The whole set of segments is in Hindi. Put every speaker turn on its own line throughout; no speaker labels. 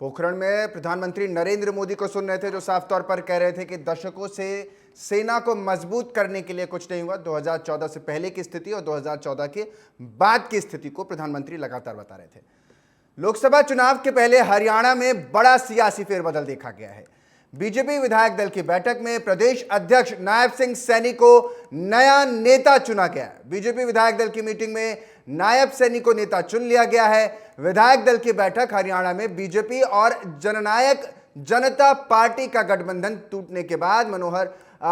पोखरण में प्रधानमंत्री नरेंद्र मोदी को सुन रहे थे, जो साफ तौर पर कह रहे थे कि दशकों से सेना को मजबूत करने के लिए कुछ नहीं हुआ। 2014 से पहले की स्थिति और 2014 के बाद की स्थिति को प्रधानमंत्री लगातार बता रहे थे। लोकसभा चुनाव के पहले हरियाणा में बड़ा सियासी फेरबदल देखा गया है। बीजेपी विधायक दल की बैठक में प्रदेश अध्यक्ष नायब सिंह सैनी को नया नेता चुना गया है। बीजेपी विधायक दल की मीटिंग में नायब सैनी को नेता चुन लिया गया है। विधायक दल की बैठक हरियाणा में बीजेपी और जननायक जनता पार्टी का गठबंधन टूटने के बाद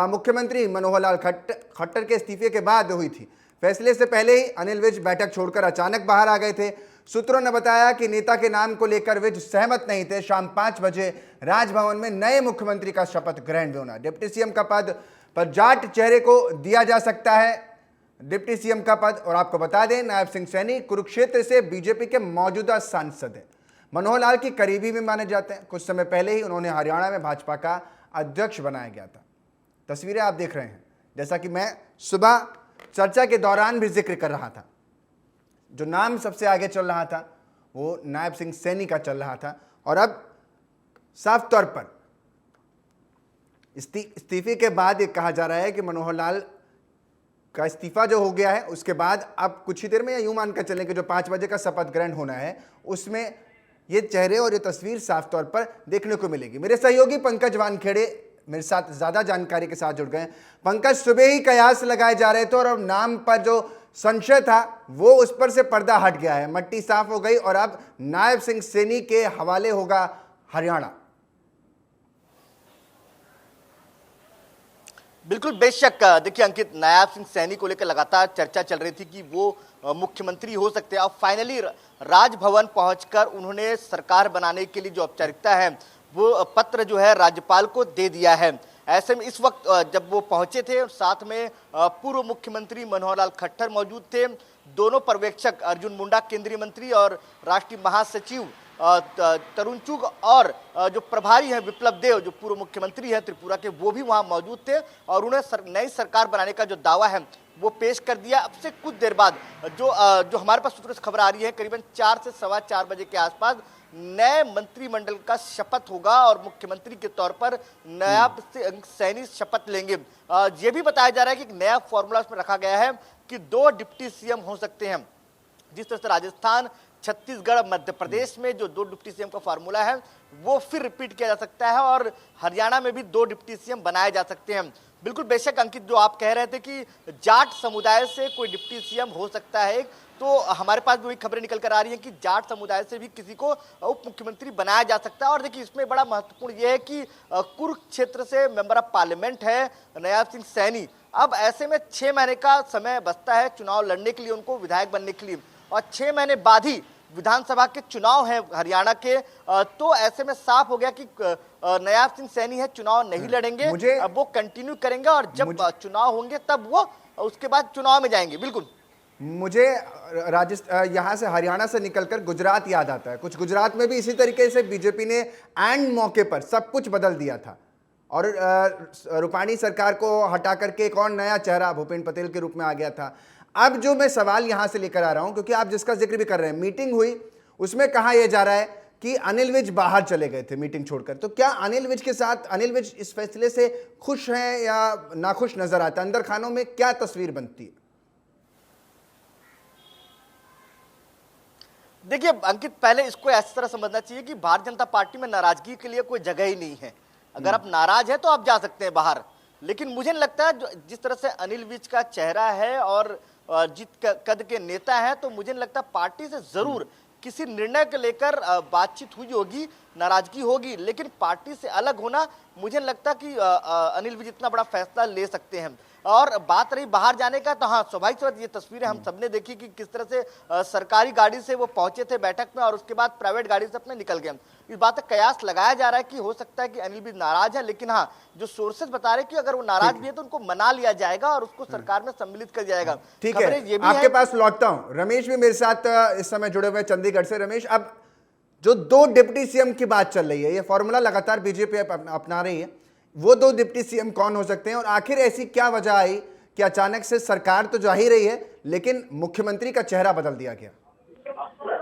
मुख्यमंत्री मनोहर लाल खट्टर के इस्तीफे के बाद हुई थी। फैसले से पहले ही अनिल विज बैठक छोड़कर अचानक बाहर आ गए थे। सूत्रों ने बताया कि नेता के नाम को लेकर विज सहमत नहीं थे। शाम 5 बजे राजभवन में नए मुख्यमंत्री का शपथ ग्रहण भी होना। डिप्टी सीएम का पद पर जाट चेहरे को दिया जा सकता है। डिप्टी सीएम का पद, और आपको बता दें, नायब सिंह सैनी कुरुक्षेत्र से बीजेपी के मौजूदा सांसद हैं। मनोहर लाल की करीबी भी माने जाते हैं। कुछ समय पहले ही उन्होंने हरियाणा में भाजपा का अध्यक्ष बनाया गया था। तस्वीरें आप देख रहे हैं। जैसा कि मैं सुबह चर्चा के दौरान भी जिक्र कर रहा था, जो नाम सबसे आगे चल रहा था वो नायब सिंह सैनी का चल रहा था। और अब साफ तौर पर इस्तीफे के बाद ये कहा जा रहा है कि मनोहर लाल का इस्तीफा जो हो गया है, उसके बाद अब कुछ ही देर में, या यूं मानकर चलें कि जो 5 बजे का शपथ ग्रहण होना है, उसमें ये चेहरे और ये तस्वीर साफ तौर पर देखने को मिलेगी। मेरे सहयोगी पंकज वानखेड़े मेरे साथ ज्यादा जानकारी के साथ जुड़ गए। पंकज, सुबह ही कयास लगाए जा रहे थे और अब नाम पर जो संशय था वो उस पर से पर्दा हट गया है, मट्टी साफ हो गई और अब नायब सिंह सैनी के हवाले होगा हरियाणा।
बिल्कुल, बेशक। देखिए अंकित, नायब सिंह सैनी को लेकर लगातार चर्चा चल रही थी कि वो मुख्यमंत्री हो सकते हैं। अब फाइनली राजभवन पहुंचकर उन्होंने सरकार बनाने के लिए जो औपचारिकता है वो पत्र जो है राज्यपाल को दे दिया है। ऐसे में इस वक्त जब वो पहुंचे थे, साथ में पूर्व मुख्यमंत्री मनोहर लाल खट्टर मौजूद थे। दोनों पर्यवेक्षक अर्जुन मुंडा केंद्रीय मंत्री और राष्ट्रीय महासचिव तरुण चुग और जो प्रभारी हैं विप्लव देव, जो पूर्व मुख्यमंत्री हैं त्रिपुरा के, वो भी वहां मौजूद थे और उन्हें नई सरकार बनाने का जो दावा है वो पेश कर दिया। अब से कुछ देर बाद जो हमारे पास सूत्रों से खबर आ रही है, करीबन 4 से सवा 4 बजे के आसपास नए मंत्रिमंडल का शपथ होगा और मुख्यमंत्री के तौर पर नायब सिंह सैनी शपथ लेंगे। ये भी बताया जा रहा है कि एक नया फॉर्मूला उसमें रखा गया है कि 2 डिप्टी सीएम हो सकते हैं। जिस तरह से राजस्थान, छत्तीसगढ़, मध्य प्रदेश में जो 2 डिप्टी सीएम का फार्मूला है वो फिर रिपीट किया जा सकता है और हरियाणा में भी 2 डिप्टी सीएम बनाए जा सकते हैं। बिल्कुल बेशक अंकित, जो आप कह रहे थे कि जाट समुदाय से कोई डिप्टी सीएम हो सकता है, तो हमारे पास भी वही खबरें निकल कर आ रही हैं कि जाट समुदाय से भी किसी को उप मुख्यमंत्री बनाया जा सकता है। और देखिए, इसमें बड़ा महत्वपूर्ण यह है कि कुरुक्षेत्र से मेंबर ऑफ पार्लियामेंट है नायब सिंह सैनी। अब ऐसे में 6 महीने का समय बचता है चुनाव लड़ने के लिए, उनको विधायक बनने के लिए, और 6 महीने बाद ही विधानसभा के चुनाव है हरियाणा के। तो ऐसे में साफ हो गया कि नायब सिंह सैनी है चुनाव नहीं लड़ेंगे, अब वो कंटिन्यू करेंगे और जब चुनाव होंगे तब वो उसके बाद चुनाव में जाएंगे। बिल्कुल,
मुझे यहाँ से हरियाणा से निकलकर गुजरात याद आता है। कुछ गुजरात में भी इसी तरीके से बीजेपी ने एंड मौके पर सब कुछ बदल दिया था और रूपाणी सरकार को हटा करके एक और नया चेहरा भूपेंद्र पटेल के रूप में आ गया था। अब जो मैं सवाल यहां से लेकर आ रहा हूं, क्योंकि आप जिसका जिक्र भी कर रहे हैं, मीटिंग हुई, उसमें कहा यह जा रहा है कि अनिल विज बाहर चले गए थे मीटिंग छोड़कर। तो क्या अनिल विज इस फैसले से खुश हैं या नाखुश नजर आता है? अंदर खानों में क्या तस्वीर बनती है?
देखिए अंकित, पहले इसको इस तरह समझना चाहिए कि भारतीय जनता पार्टी में नाराजगी के लिए कोई जगह ही नहीं है। अगर आप नाराज हैं तो आप जा सकते हैं बाहर, लेकिन मुझे नहीं लगता है जिस तरह से अनिल विज का चेहरा है और जित कद के नेता हैं, तो मुझे नहीं लगता पार्टी से जरूर किसी निर्णय को लेकर बातचीत हुई होगी, नाराजगी होगी, लेकिन पार्टी से अलग होना मुझे नहीं लगता कि अनिल विज इतना बड़ा फैसला ले सकते हैं। और बात रही बाहर जाने का, तो हाँ, स्वाभाविक बात, ये तस्वीरें हम सबने देखी कि किस तरह से सरकारी गाड़ी से वो पहुंचे थे बैठक में और उसके बाद प्राइवेट गाड़ी से अपने निकल गए। इस बात का कयास लगाया जा रहा है कि हो सकता है कि अनिल विज नाराज है, लेकिन हाँ, जो सोर्सेज बता रहे हैं कि अगर वो नाराज भी है तो उनको मना लिया जाएगा और उसको सरकार में सम्मिलित कर जाएगा।
ठीक है, ये भी आपके पास लौटता हूं। रमेश भी मेरे साथ इस समय जुड़े हुए चंडीगढ़ से। रमेश, अब जो 2 डिप्टी सीएम की बात चल रही है, ये फॉर्मूला लगातार बीजेपी अपना रही है, वो 2 डिप्टी सीएम कौन हो सकते हैं और आखिर ऐसी क्या वजह आई कि अचानक से सरकार तो जा ही रही है लेकिन मुख्यमंत्री का चेहरा बदल दिया गया?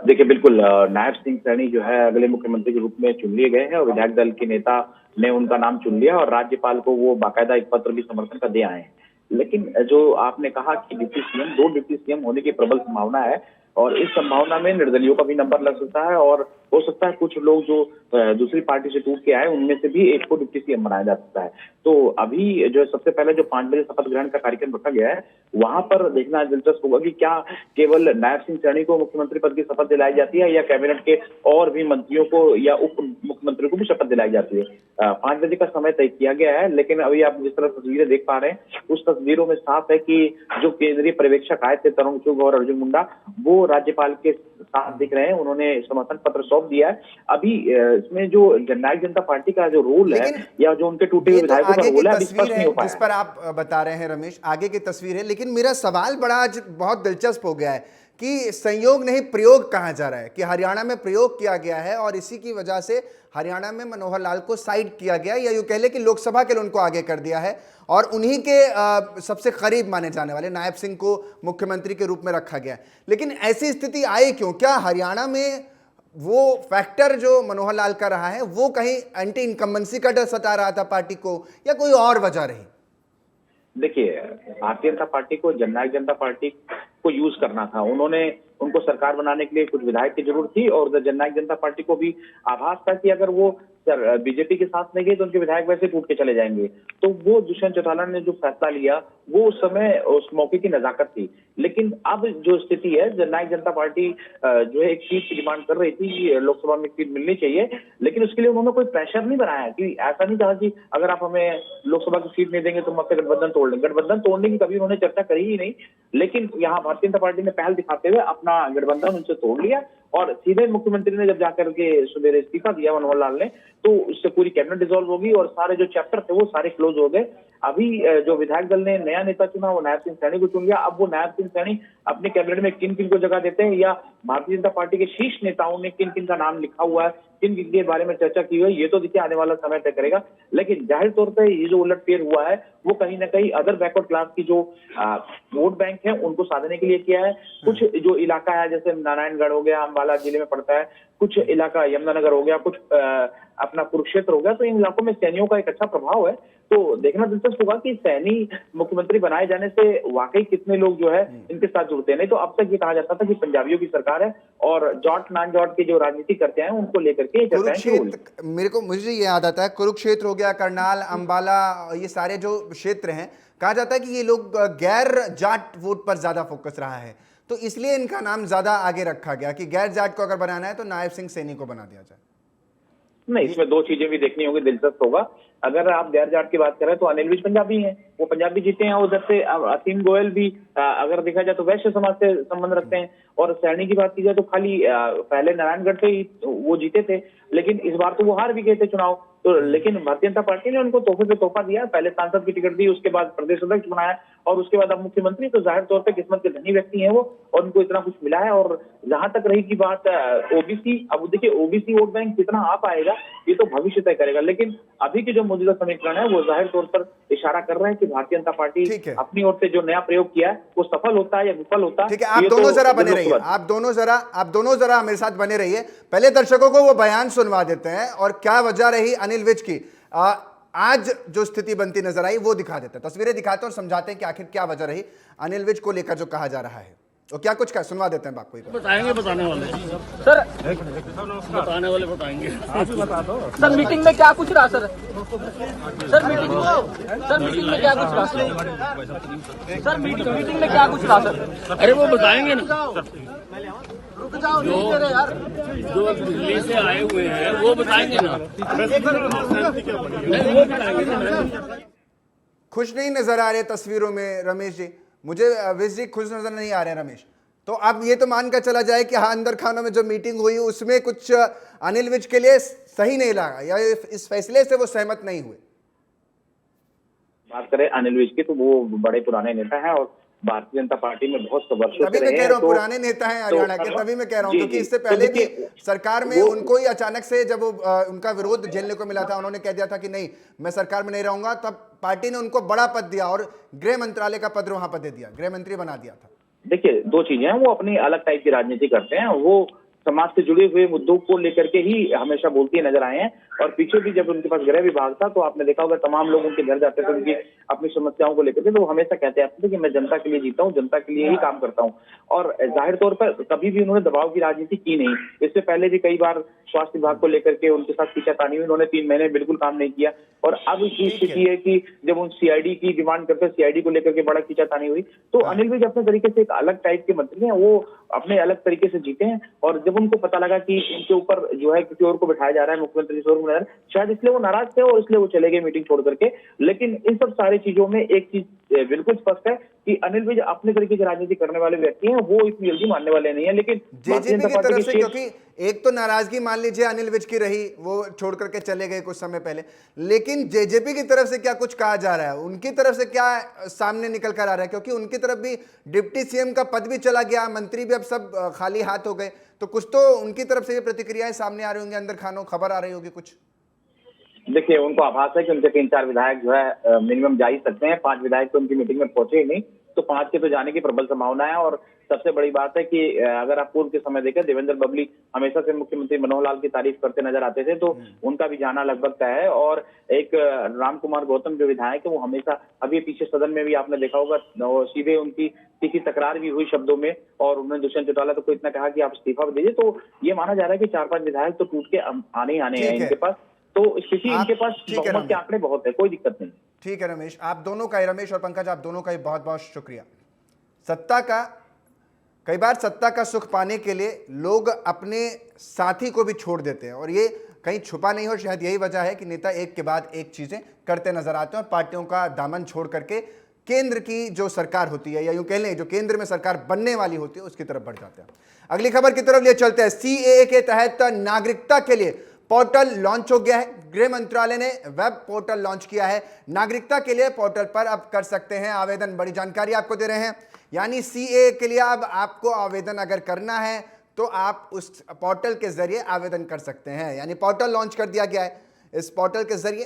देखिए बिल्कुल नायब सिंह सैनी जो है अगले मुख्यमंत्री के रूप में चुन लिए गए हैं और विधायक दल के नेता ने उनका नाम चुन लिया और राज्यपाल को वो बाकायदा एक पत्र भी समर्थन का दे आए हैं। लेकिन जो आपने कहा कि डिप्टी सीएम, 2 डिप्टी सीएम होने की प्रबल संभावना है और इस संभावना में निर्दलीयों का भी नंबर लग सकता है और हो सकता है कुछ लोग जो दूसरी पार्टी से टूट के आए उनमें से भी एक को डिप्टी सीएम बनाया जा सकता है। तो अभी जो सबसे पहले जो 5 बजे शपथ ग्रहण का कार्यक्रम रखा गया है वहां पर देखना दिलचस्प होगा कि क्या केवल नायब सिंह सैनी को मुख्यमंत्री पद की शपथ दिलाई जाती है या कैबिनेट के और भी मंत्रियों को या उप मुख्यमंत्री को भी शपथ दिलाई जाती है। 5 बजे का समय तय किया गया है, लेकिन अभी आप जिस तरह तस्वीरें देख पा रहे हैं उस तस्वीरों में साफ है कि जो केंद्रीय पर्यवेक्षक आए थे तरुण चुग और अर्जुन मुंडा, वो राज्यपाल के साथ दिख रहे हैं। उन्होंने समर्थन पत्र सौंप दिया है। अभी इसमें जो जननायक जनता पार्टी का जो रोल है या जो उनके टूटे हुए विधायकों का रोल है अभी स्पष्ट नहीं हो पाया
जिस पर आप बता रहे हैं रमेश, आगे की तस्वीर है। लेकिन मेरा सवाल बड़ा आज बहुत दिलचस्प हो गया है कि संयोग नहीं प्रयोग कहा जा रहा है कि हरियाणा में प्रयोग किया गया है और इसी की वजह से हरियाणा में मनोहर लाल को साइड किया गया या यूं कह ले कि लोकसभा के लिए उनको आगे कर दिया है और उन्हीं के सबसे करीब माने जाने वाले नायब सिंह को मुख्यमंत्री के रूप में रखा गया है। लेकिन ऐसी स्थिति आई क्यों? क्या हरियाणा में वो फैक्टर जो मनोहर लाल का रहा है वो कहीं एंटी इनकम्बेंसी का डर सता रहा था पार्टी को या कोई और वजह रही?
देखिए, भारतीय जनता पार्टी को जननायक जनता पार्टी को यूज करना था। उनको सरकार बनाने के लिए कुछ विधायक की जरूरत थी और जननायक जनता पार्टी को भी आभास था कि अगर वो बीजेपी के साथ नहीं गए तो उनके विधायक वैसे टूट के चले जाएंगे। तो वो दुष्यंत चौटाला ने जो फैसला लिया वो उस समय उस मौके की नजाकत थी। लेकिन अब जो स्थिति है, जननायक जनता पार्टी जो है एक सीट की डिमांड कर रही थी, लोकसभा में सीट मिलनी चाहिए, लेकिन उसके लिए उन्होंने कोई प्रेशर नहीं बनाया कि ऐसा नहीं कहा कि अगर आप हमें लोकसभा की सीट नहीं देंगे तो हम आपसे गठबंधन तोड़ लेंगे। गठबंधन तोड़ने की कभी उन्होंने चर्चा करी ही नहीं। लेकिन यहाँ भारतीय जनता पार्टी ने पहल दिखाते हुए अपना गठबंधन उनसे तोड़ लिया और सीधे मुख्यमंत्री ने जब जाकर के सवेरे इस्तीफा दिया मनोहर लाल ने, तो उससे पूरी कैबिनेट डिसॉल्व होगी और सारे जो चैप्टर थे वो सारे क्लोज हो गए। अभी जो विधायक दल ने नया नेता चुना वो नायब सिंह सैनी को चुन लिया। अब वो नायब सिंह सैनी अपने कैबिनेट में किन किन को जगह देते हैं या भारतीय जनता पार्टी के शीर्ष नेताओं ने किन किन का नाम लिखा हुआ है, किन किन के बारे में चर्चा की हुई है, ये तो देखिए आने वाला समय तय करेगा। लेकिन जाहिर तौर पर ये जो उलटफेर हुआ है वो कहीं ना कहीं अदर बैकवर्ड क्लास की जो वोट बैंक है उनको साधने के लिए किया है। कुछ जो इलाका है जैसे नारायणगढ़ हो गया, अम्बाला जिले में पड़ता है, कुछ इलाका यमुनानगर हो गया, कुछ अपना कुरुक्षेत्र हो गया, तो इन इलाकों में सैनियों का एक अच्छा प्रभाव है। तो देखना दिलचस्प होगा कि सैनी मुख्यमंत्री बनाए जाने से वाकई कितने लोग जो है इनके साथ जुड़ते हैं। नहीं तो अब तक ये कहा जाता था कि पंजाबियों की सरकार है और जॉट नॉन जॉट के जो राजनीति करते हैं उनको लेकर के
कुरुक्षेत्र, मुझे ये याद आता है, कुरुक्षेत्र हो गया, करनाल, अंबाला, ये सारे जो क्षेत्र हैं, कहा जाता है कि ये लोग गैर जाट वोट पर ज्यादा फोकस रहा है, तो इसलिए इनका नाम ज्यादा आगे रखा गया कि गैर जाट को अगर बनाना है तो नायब सिंह सैनी को बना दिया जाए।
नहीं, इसमें 2 चीजें भी देखनी होगी, दिलचस्प होगा। अगर आप गैर जाट की बात करें तो अनिल विज पंजाबी हैं, वो पंजाबी जीते हैं। उधर से असीम गोयल भी अगर देखा जाए तो वैश्य समाज से संबंध रखते हैं। और सैनी की बात की जाए तो खाली पहले नारायणगढ़ से ही वो जीते थे, लेकिन इस बार तो वो हार भी गए थे चुनाव। तो लेकिन भारतीय जनता पार्टी ने उनको तोहफे पे तोहफा दिया, पहले सांसद की टिकट दी, उसके बाद प्रदेश अध्यक्ष बनाया और उसके बाद अब मुख्यमंत्री। तो जाहिर तौर पर किस्मत के धनी व्यक्ति हैं वो और उनको इतना कुछ मिला है। और जहां तक रही की बात ओबीसी, अब देखिए ओबीसी वोट बैंक कितना आ पाएगा ये तो भविष्य तय करेगा। लेकिन अभी की जो मौजूदा समीकरण है वो जाहिर तौर पर इशारा कर रहे हैं कि भारतीय जनता पार्टी अपनी ओर से जो नया प्रयोग किया है वो सफल होता है या विफल होता है।
ठीक है, आप दोनों जरा बने रहिए, आप दोनों जरा मेरे साथ बने रहिए। पहले दर्शकों को वो बयान सुनवा देते हैं और क्या वजह रही अनिल विज की आज जो स्थिति बनती नजर आई वो दिखा देते हैं, तस्वीरें दिखाते हैं और समझाते हैं कि आखिर क्या वजह रही अनिल विज को लेकर जो कहा जा रहा है। तो क्या कुछ का सुनवा देते हैं आपको,
बताएंगे बताने वाले सर, बताने वाले बताएंगे। आप ही बता दो सर, मीटिंग में क्या कुछ रहा सर? सर मीटिंग में क्या कुछ रहा सर? मीटिंग में क्या कुछ रहा सर? अरे वो बताएंगे ना, जो दिल्ली से आए हुए हैं वो बताएंगे ना, वो बताएंगे।
खुश नहीं नजर आ रहे तस्वीरों में रमेश जी, मुझे विज जी खुश नजर नहीं आ रहे रमेश। तो अब ये तो मान कर चला जाए कि हाँ, अंदर खानों में जो मीटिंग हुई उसमें कुछ अनिल विज के लिए सही नहीं लगा या इस फैसले से वो सहमत नहीं हुए।
बात करें अनिल विज की तो वो बड़े पुराने नेता हैं और भारतीय जनता पार्टी में बहुत वर्षों
से रहे हैं। पुराने नेता हैं हरियाणा के, तभी मैं कह रहा हूँ क्योंकि इससे पहले भी सरकार में उनको ही अचानक से जब उनका विरोध झेलने को मिला था, उन्होंने कह दिया था कि नहीं मैं सरकार में नहीं रहूंगा, तब पार्टी ने उनको बड़ा पद दिया और गृह मंत्रालय का पद वहां पर दे दिया, गृह मंत्री बना दिया था।
देखिए 2 चीजें हैं, वो अपनी अलग टाइप की राजनीति करते हैं। वो समाज से जुड़े हुए मुद्दों को लेकर के ही हमेशा बोलते नजर आए हैं। और पीछे भी जब उनके पास गृह विभाग था तो आपने देखा होगा तमाम लोग उनके घर जाते थे उनकी अपनी समस्याओं को लेकर के, तो वो हमेशा कहते आते थे कि मैं जनता के लिए जीता हूँ, जनता के लिए ही काम करता हूँ। और जाहिर तौर पर कभी भी उन्होंने दबाव की राजनीति की नहीं। इससे पहले भी कई बार स्वास्थ्य विभाग को लेकर के उनके साथ खींचातानी हुई, उन्होंने 3 महीने बिल्कुल काम नहीं किया। और अब की स्थिति है कि जब उन सीआईडी की डिमांड करते, सीआईडी को लेकर के बड़ा खींचातानी हुई, तो अनिल विज अपने तरीके से एक अलग टाइप के मंत्री हैं, वो अपने अलग तरीके से जीते हैं। और जब उनको पता लगा कि इनके ऊपर जो है किसी और को बिठाया जा रहा है, मुख्यमंत्री से शायद इसलिए वो नाराज थे और इसलिए वो चले गए मीटिंग छोड़ करके। लेकिन इन सब सारी चीजों में एक चीज बिल्कुल स्पष्ट है कि अनिल विज अपने तरीके से राजनीति करने वाले व्यक्ति हैं, वो इतनी जल्दी मानने वाले नहीं है। लेकिन
जेजेपी की तरफ से, क्योंकि एक तो नाराजगी मान लीजिए अनिल विज की रही, वो छोड़ करके चले गए कुछ समय पहले, लेकिन जेजेपी की तरफ से क्या कुछ कहा जा रहा है, उनकी तरफ से क्या सामने निकल कर आ रहा है? क्योंकि उनकी तरफ भी डिप्टी सीएम का पद भी चला गया, मंत्री भी अब सब खाली हाथ हो गए, तो कुछ तो उनकी तरफ से ये प्रतिक्रियाएं सामने आ रही होंगी, अंदर खानों खबर आ रही होगी कुछ।
देखिए, उनको आभास है कि उनके 3-4 विधायक जो है मिनिमम जा ही सकते हैं। 5 विधायक तो उनकी मीटिंग में पहुंचे ही नहीं, तो 5 के तो जाने की प्रबल संभावना है। और सबसे बड़ी बात है कि अगर आप पूर्व के समय देखें, देवेंद्र बबली हमेशा से मुख्यमंत्री मनोहर लाल की तारीफ करते नजर आते थे, तो उनका भी जाना लगभग तय है। और एक राम कुमार गौतम जो विधायक है, वो हमेशा, अभी पीछे सदन में भी आपने देखा होगा, सीधे उनकी तीखी तकरार भी हुई शब्दों में, और उन्होंने दुष्यंत चौटाला को इतना कहा कि आप इस्तीफा दीजिए। तो ये माना जा रहा है कि 4-5 विधायक तो टूट के आने ही आने हैं इनके पास। तो स्थिति इनके पास बहुमत के आंकड़े बहुत है, कोई दिक्कत नहीं।
ठीक है रमेश, आप दोनों का, रमेश और पंकज, आप दोनों का बहुत बहुत शुक्रिया। सत्ता का, कई बार सत्ता का सुख पाने के लिए लोग अपने साथी को भी छोड़ देते हैं, और ये कहीं छुपा नहीं हो, शायद यही वजह है कि नेता एक के बाद एक चीजें करते नजर आते हैं, पार्टियों का दामन छोड़ करके केंद्र की जो सरकार होती है, या यूं कह लें जो केंद्र में सरकार बनने वाली होती है, उसकी तरफ बढ़ जाते हैं। अगली खबर की तरफ लिए चलते हैं। सीएए के तहत नागरिकता के लिए पोर्टल लॉन्च हो गया है। गृह मंत्रालय ने वेब पोर्टल लॉन्च किया है। नागरिकता के लिए पोर्टल पर अब कर सकते हैं आवेदन। बड़ी जानकारी आपको दे रहे हैं, यानी सीएए के लिए अब आपको आवेदन अगर करना है तो आप उस पोर्टल के जरिए आवेदन कर सकते हैं। यानी पोर्टल लॉन्च कर दिया गया है। इस पोर्टल के जरिए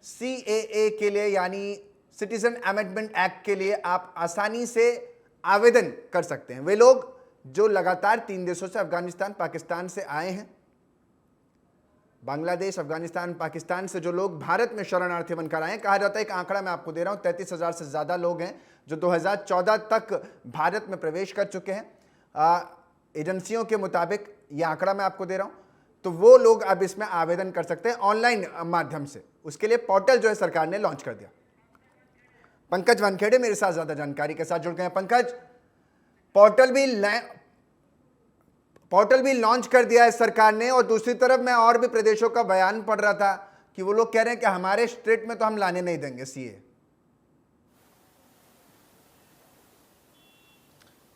सीएए के लिए, यानी सिटीजन अमेंडमेंट एक्ट के लिए, आप आसानी से आवेदन कर सकते हैं। वे लोग जो लगातार 3 देशों से, अफगानिस्तान, पाकिस्तान से आए हैं, बांग्लादेश, अफगानिस्तान, पाकिस्तान से जो लोग भारत में शरणार्थी बनकर आए, कहा जाता है, एक आंकड़ा मैं आपको दे रहा हूं, 33,000 से ज्यादा लोग हैं जो 2014 तक भारत में प्रवेश कर चुके हैं। एजेंसियों के मुताबिक ये आंकड़ा मैं आपको दे रहा हूं, तो वो लोग अब इसमें आवेदन कर सकते हैं ऑनलाइन माध्यम से। उसके लिए पोर्टल जो है सरकार ने लॉन्च कर दिया। पंकज वानखेड़े मेरे साथ ज्यादा जानकारी के साथ जुड़ गए हैं। पंकज, पोर्टल भी लॉन्च कर दिया है सरकार ने, और दूसरी तरफ मैं और भी प्रदेशों का बयान पढ़ रहा था कि वो लोग कह रहे हैं कि हमारे स्टेट में तो हम लाने नहीं देंगे सीए।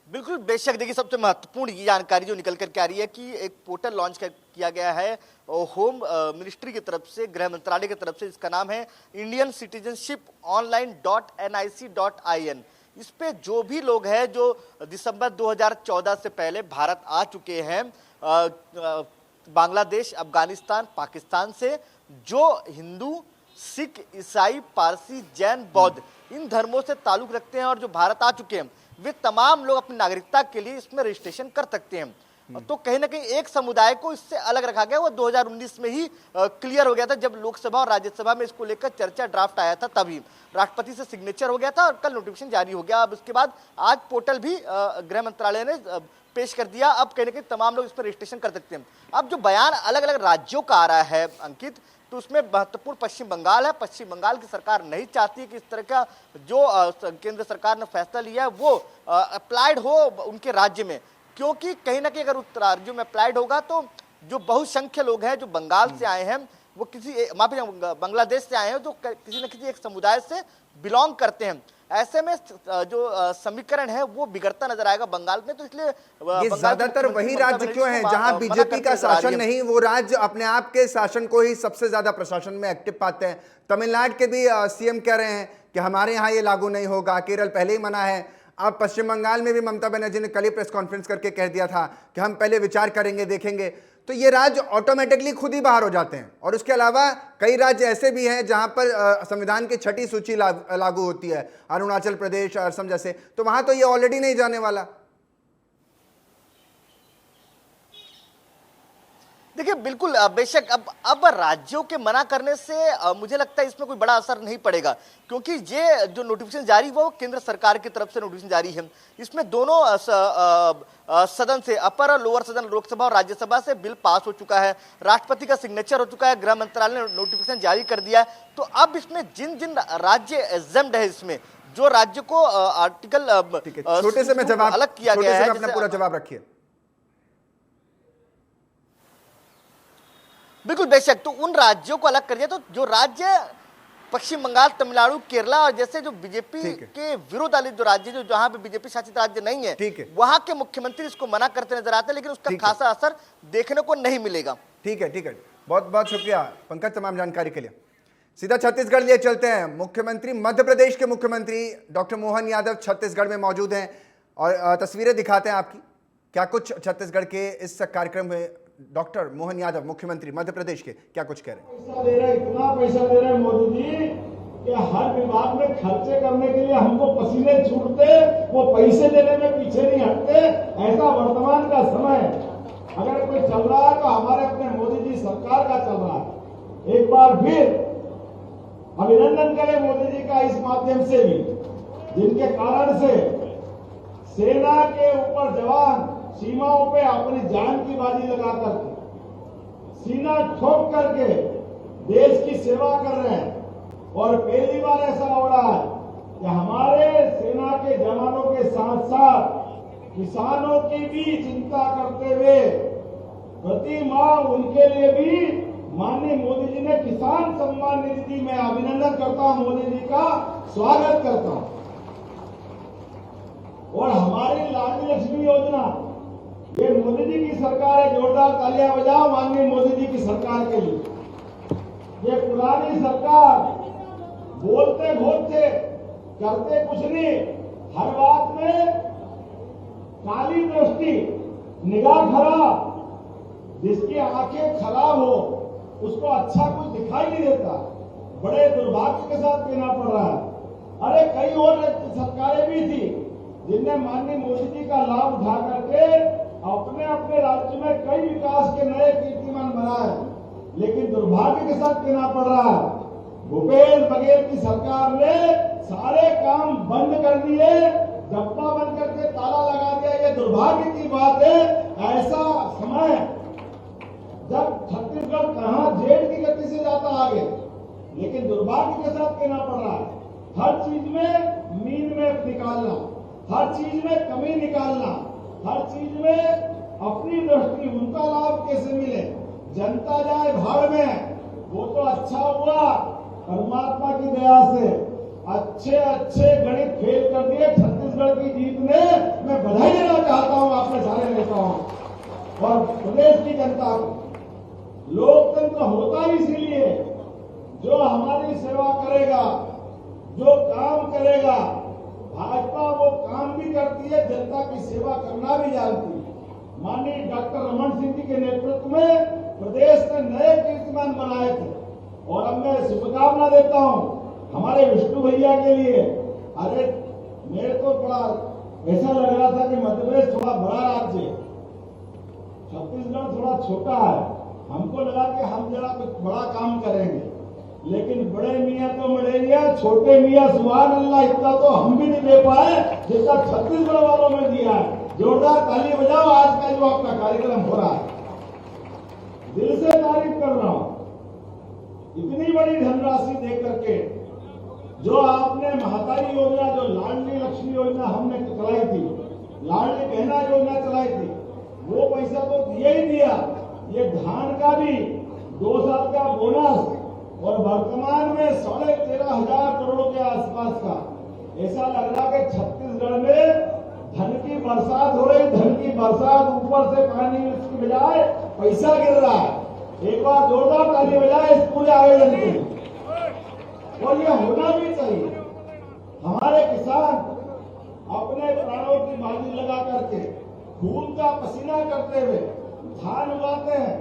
बिल्कुल, बेशक। देखिए, सबसे महत्वपूर्ण ये जानकारी जो निकल करके आ रही है कि एक पोर्टल लॉन्च किया गया है होम मिनिस्ट्री की तरफ से, गृह मंत्रालय की तरफ से। इसका नाम है इंडियन सिटीजनशिप online.nic.in। इस पे जो भी लोग हैं जो दिसंबर 2014 से पहले भारत आ चुके हैं, बांग्लादेश, अफगानिस्तान, पाकिस्तान से, जो हिंदू, सिख, ईसाई, पारसी, जैन, बौद्ध इन धर्मों से ताल्लुक रखते हैं और जो भारत आ चुके हैं, वे तमाम लोग अपनी नागरिकता के लिए इसमें रजिस्ट्रेशन कर सकते हैं। तो कहीं ना कहीं एक समुदाय को इससे अलग रखा गया। वो 2019 में ही क्लियर हो गया था, जब लोकसभा और राज्यसभा में इसको लेकर चर्चा, ड्राफ्ट आया था, तभी राष्ट्रपति से सिग्नेचर हो गया था और कल नोटिफिकेशन जारी हो गया। अब उसके बाद आज पोर्टल भी गृह मंत्रालय ने पेश कर दिया। अब कहीं ना कहीं तमाम लोग इस पर रजिस्ट्रेशन कर सकते हैं। अब जो बयान अलग अलग राज्यों का आ रहा है अंकित, तो उसमें महत्वपूर्ण पश्चिम बंगाल है। पश्चिम बंगाल की सरकार नहीं चाहती कि इस तरह का जो केंद्र सरकार ने फैसला लिया है वो अप्लाइड हो उनके राज्य में, क्योंकि कहीं ना कहीं अगर उस राज्यों में अप्लाइड होगा तो जो बहुसंख्य लोग हैं जो बंगाल से आए हैं, वो किसी बांग्लादेश से आए हैं, तो किसी न किसी एक समुदाय से बिलोंग करते हैं। ऐसे में जो समीकरण है वो बिगड़ता नजर आएगा बंगाल में। तो इसलिए
ये ज्यादातर वही राज्य क्यों हैं जहां बीजेपी का शासन नहीं, वो राज्य अपने आप के शासन को ही सबसे ज्यादा प्रशासन में एक्टिव पाते हैं। तमिलनाडु के भी सीएम कह रहे हैं कि हमारे यहाँ ये लागू नहीं होगा, केरल पहले ही मना है। अब पश्चिम बंगाल में भी ममता बनर्जी ने कल ही प्रेस कॉन्फ्रेंस करके कह दिया था कि हम पहले विचार करेंगे, देखेंगे। तो ये राज्य ऑटोमेटिकली खुद ही बाहर हो जाते हैं। और उसके अलावा कई राज्य ऐसे भी हैं जहां पर संविधान की 6ठी सूची लागू होती है, अरुणाचल प्रदेश, असम जैसे, तो वहां तो ये ऑलरेडी नहीं जाने वाला।
देखिए बिल्कुल बेशक अब राज्यों के मना करने से मुझे लगता है इसमें कोई बड़ा असर नहीं पड़ेगा, क्योंकि ये जो नोटिफिकेशन जारी हुआ वो केंद्र सरकार की तरफ से नोटिफिकेशन जारी है। इसमें दोनों सदन से, अपर और लोअर सदन, लोकसभा और राज्यसभा से बिल पास हो चुका है, राष्ट्रपति का सिग्नेचर हो चुका है, गृह मंत्रालय ने नोटिफिकेशन जारी कर दिया है। तो अब इसमें जिन जिन राज्य एग्जम्प्ट है, इसमें जो राज्य को आर्टिकल
छोटे से मैं जवाब
अलग किया गया है,
अपना पूरा जवाब रखिए।
बिल्कुल बेशक, तो उन राज्यों को अलग कर दिया। तो जो राज्य पश्चिम बंगाल, तमिलनाडु, केरला और जैसे जो बीजेपी के विरोध वाले जो राज्य, जो जहां पे बीजेपी शासित राज्य नहीं है, वहां के मुख्यमंत्री इसको मना करते नजर आते हैं, लेकिन उसका खासा असर देखने को नहीं मिलेगा।
ठीक है, बहुत बहुत शुक्रिया पंकज तमाम जानकारी के लिए। सीधा छत्तीसगढ़ लिए चलते हैं। मुख्यमंत्री, मध्य प्रदेश के मुख्यमंत्री डॉक्टर मोहन यादव छत्तीसगढ़ में मौजूद हैं और तस्वीरें दिखाते हैं आपकी। क्या कुछ छत्तीसगढ़ के इस कार्यक्रम में डॉक्टर मोहन यादव, मुख्यमंत्री मध्य प्रदेश के, क्या कुछ कह रहे हैं?
पैसा दे रहे, इतना पैसा दे रहे मोदी जी कि हर विभाग में खर्चे करने के लिए हमको पसीने छूटते, वो पैसे देने में पीछे नहीं हटते। ऐसा वर्तमान का समय अगर कोई चल रहा है तो हमारे अपने मोदी जी सरकार का चल रहा है। एक बार फिर अभिनंदन करें मोदी जी का इस माध्यम से भी, जिनके कारण से सेना के ऊपर जवान सीमाओं पे अपनी जान की बाजी लगा करके, सीना ठोक करके देश की सेवा कर रहे हैं। और पहली बार ऐसा हो रहा है कि हमारे सेना के जवानों के साथ साथ किसानों की भी चिंता करते हुए प्रति माह उनके लिए भी माननीय मोदी जी ने किसान सम्मान निधि, मैं अभिनंदन करता हूं, मोदी जी का स्वागत करता हूं। और हमारी लाडली लक्ष्मी योजना, ये मोदी जी की सरकार है, जोरदार तालियां बजाओ माननीय मोदी जी की सरकार के लिए। ये पुरानी सरकार बोलते बहुत थे, करते कुछ नहीं, हर बात में काली दृष्टि, निगाह खराब, जिसकी आंखें खराब हो उसको अच्छा कुछ दिखाई नहीं देता। बड़े दुर्भाग्य के साथ कहना पड़ रहा है। अरे कई और सरकारें भी थी जिनने माननीय मोदी जी का लाभ उठा करके अपने अपने राज्य में कई विकास के नए कीर्तिमान बनाए, लेकिन दुर्भाग्य के साथ कहना पड़ रहा है भूपेश बघेल की सरकार ने सारे काम बंद कर दिए, डब्बा बंद करके ताला लगा दिया। ये दुर्भाग्य की बात है। ऐसा समय जब छत्तीसगढ़ कहां जेड की गति से जाता आगे, लेकिन दुर्भाग्य के साथ कहना पड़ रहा है हर चीज में मीन में निकालना, हर चीज में कमी निकालना, हर चीज में अपनी दृष्टि, उनका लाभ कैसे मिले, जनता जाए भाड़ में। वो तो अच्छा हुआ परमात्मा की दया से अच्छे गणित फेल कर दिए छत्तीसगढ़ की जीत ने। मैं बधाई देना चाहता हूं अपने सारे नेताओं और प्रदेश की जनता को। लोकतंत्र होता ही इसीलिए जो हमारी सेवा करेगा, जो काम करेगा। भाजपा वो काम भी करती है, जनता की सेवा करना भी जानती है। माननीय डॉक्टर रमन सिंह जी के नेतृत्व में प्रदेश ने नए कीर्तिमान बनाए थे और अब मैं शुभकामना देता हूं हमारे विष्णु भैया के लिए। अरे मेरे को बड़ा ऐसा लग रहा था कि मध्य प्रदेश थोड़ा बड़ा राज्य है, छत्तीसगढ़ थोड़ा छोटा है। हमको लगा कि हम जरा कुछ बड़ा काम करेंगे, लेकिन बड़े मियाँ तो मरेंगे, छोटे मियाँ सुभान अल्लाह इतना तो हम भी नहीं दे पाए जितना छत्तीसगढ़ वालों में दिया है। जोरदार ताली बजाओ। आज का जो आपका कार्यक्रम हो रहा है, दिल से तारीफ कर रहा हूं। इतनी बड़ी धनराशि दे करके जो आपने महतारी योजना, जो लाडली लक्ष्मी योजना हमने चलाई थी, लाडली बहना योजना चलाई थी, वो पैसा तो दिया ही दिया। ये धान का भी 2 साल का बोनस और वर्तमान में 13,500 करोड़ के आसपास का। ऐसा लग रहा कि छत्तीसगढ़ में धन की बरसात हो रही, धन की बरसात, ऊपर से पानी इसकी बजाय पैसा गिर रहा है। एक बार जोरदार ताली बजाए इस पूरे आयोजन के लिए। और यह होना भी चाहिए। हमारे किसान अपने प्राणों की बाजी लगा करके, खून का पसीना करते हुए धान उगाते हैं,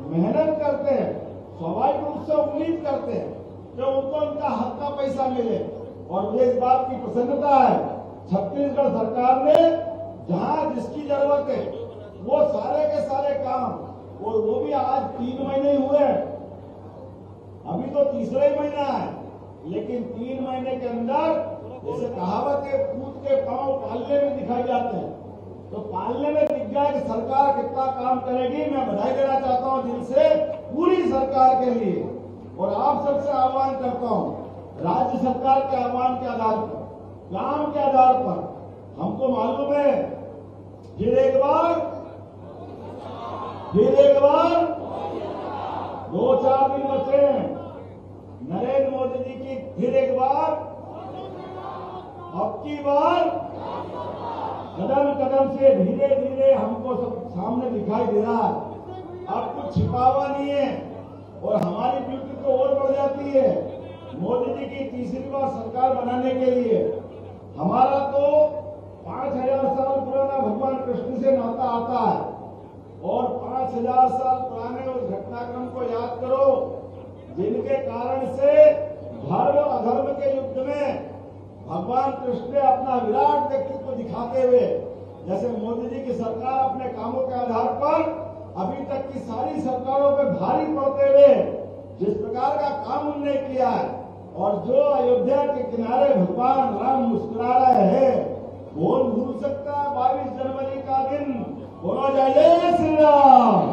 मेहनत करते हैं, स्वाभाविक रूप से उम्मीद करते हैं कि उनको उनका हक का पैसा मिले। और मुझे इस बात की प्रसन्नता है छत्तीसगढ़ सरकार ने जहां जिसकी जरूरत है वो सारे के सारे काम और वो भी आज 3 महीने ही हुए, अभी तो तीसरा ही महीना है, लेकिन 3 महीने के अंदर जैसे कहावत है, कूद के पांव पालने में दिखाई जाते हैं, तो पालने में दिख गया कि सरकार कितना काम करेगी। मैं बधाई देना चाहता हूं दिल से पूरी सरकार के लिए, और आप सबसे आह्वान करता हूं, राज्य सरकार के आह्वान के आधार पर, काम के आधार पर, हमको मालूम है फिर एक बार 2-4 दिन बचे हैं नरेंद्र मोदी जी की फिर एक बार, अब की बार कदम कदम से धीरे धीरे हमको सब सामने दिखाई दे रहा है। अब कुछ छिपा हुआ नहीं है, और हमारी ड्यूटी तो और बढ़ जाती है। मोदी जी की तीसरी बार सरकार बनाने के लिए हमारा तो 5000 साल पुराना भगवान कृष्ण से नाता आता है, और 5000 साल पुराने उस घटनाक्रम को याद करो जिनके कारण से धर्म अधर्म के युद्ध में भगवान कृष्ण ने अपना विराट व्यक्तित्व दिखाते हुए, जैसे मोदी जी की सरकार अपने कामों के आधार पर अभी तक की सारी सरकारों पे भारी पड़ते हुए जिस प्रकार का काम उन्होंने किया है, और जो अयोध्या के किनारे भगवान राम मुस्कुरा रहे हैं, कौन भूल सकता है 22 जनवरी का दिन? बोलो जय श्री राम।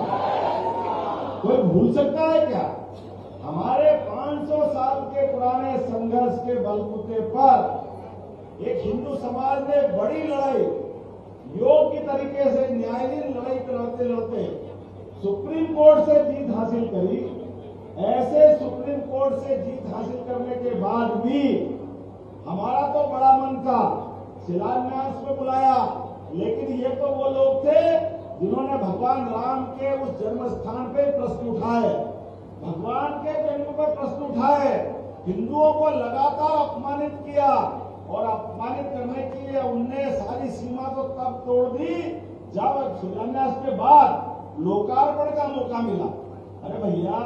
कोई भूल सकता है क्या? हमारे 500 साल के पुराने संघर्ष के बलबूते पर एक हिंदू समाज ने बड़ी लड़ाई, योग्य तरीके से न्यायाधीन लड़ाई लड़ते लड़ते सुप्रीम कोर्ट से जीत हासिल करी। ऐसे सुप्रीम कोर्ट से जीत हासिल करने के बाद भी हमारा तो बड़ा मन था, शिलान्यास में बुलाया, लेकिन ये तो वो लोग थे जिन्होंने भगवान राम के उस जन्म स्थान पे प्रश्न उठाए, भगवान के जन्म पर प्रश्न उठाए, हिंदुओं को लगातार अपमानित किया, और अपमानित करने के लिए उनने सारी सीमा तो तब तोड़ दी जब शिलान्यास के बाद लोकार्पण का मौका मिला। अरे भैया,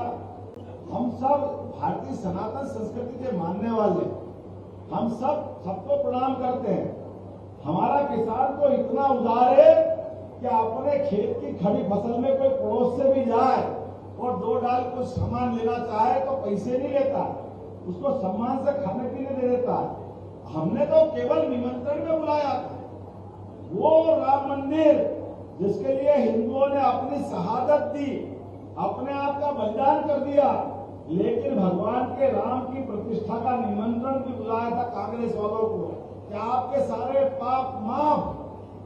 हम सब भारतीय सनातन संस्कृति के मानने वाले, हम सबको प्रणाम करते हैं। हमारा किसान तो इतना उदार है कि अपने खेत की खड़ी फसल में कोई पड़ोस से भी जाए और 2 डाल कुछ सामान लेना चाहे तो पैसे नहीं लेता, उसको सम्मान से खाने पीने दे देता है। हमने तो केवल निमंत्रण में बुलाया था, वो राम मंदिर जिसके लिए हिंदुओं ने अपनी शहादत दी, अपने आप का बलिदान कर दिया, लेकिन भगवान के राम की प्रतिष्ठा का निमंत्रण भी बुलाया था कांग्रेस वालों को कि आपके सारे पाप माफ,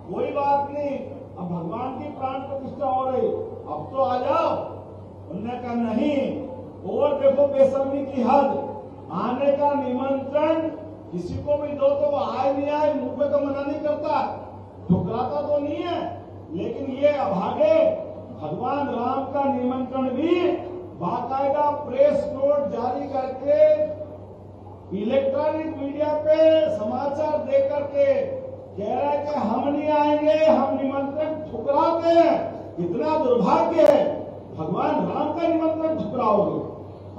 कोई बात नहीं, अब भगवान की प्राण प्रतिष्ठा हो रही, अब तो आ जाओ। उन्होंने कहा नहीं, और देखो बेशर्मी की हद, आने का निमंत्रण किसी को भी दो तो वो आए नहीं आए, मुंह पे तो मना नहीं करता, ठुकराता तो नहीं है, लेकिन ये अभागे भगवान राम का निमंत्रण भी बाकायदा प्रेस नोट जारी करके, इलेक्ट्रॉनिक मीडिया पे समाचार दे करके कह रहा है कि हम नहीं आएंगे, हम निमंत्रण ठुकराते हैं। इतना दुर्भाग्य है, भगवान राम का निमंत्रण ठुकराओगे।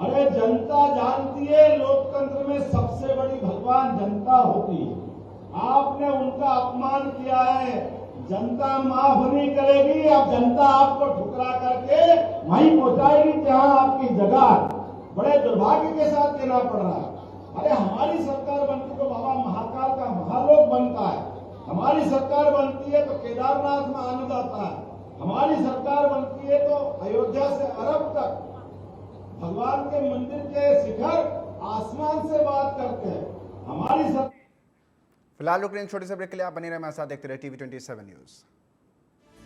अरे जनता जानती है लोकतंत्र में सबसे बड़ी भगवान जनता होती है। आपने उनका अपमान किया है, जनता माफ नहीं करेगी। अब जनता आपको ठुकरा करके वहीं पहुंचाएगी जहां आपकी जगह। बड़े दुर्भाग्य के साथ कहना पड़ रहा है। अरे हमारी सरकार बनती तो बाबा महाकाल का महालोक बनता है, हमारी सरकार बनती है तो केदारनाथ में आनंद आता है, हमारी सरकार बनती है तो अयोध्या से अरब तक भगवान के मंदिर के शिखर आसमान से बात करते हैं। हमारी सरकार।
फिलहाल रुक रहे हैं छोटे से ब्रेक के लिए, आप बने रहे हमारे साथ, देखते रहे TV 27 न्यूज।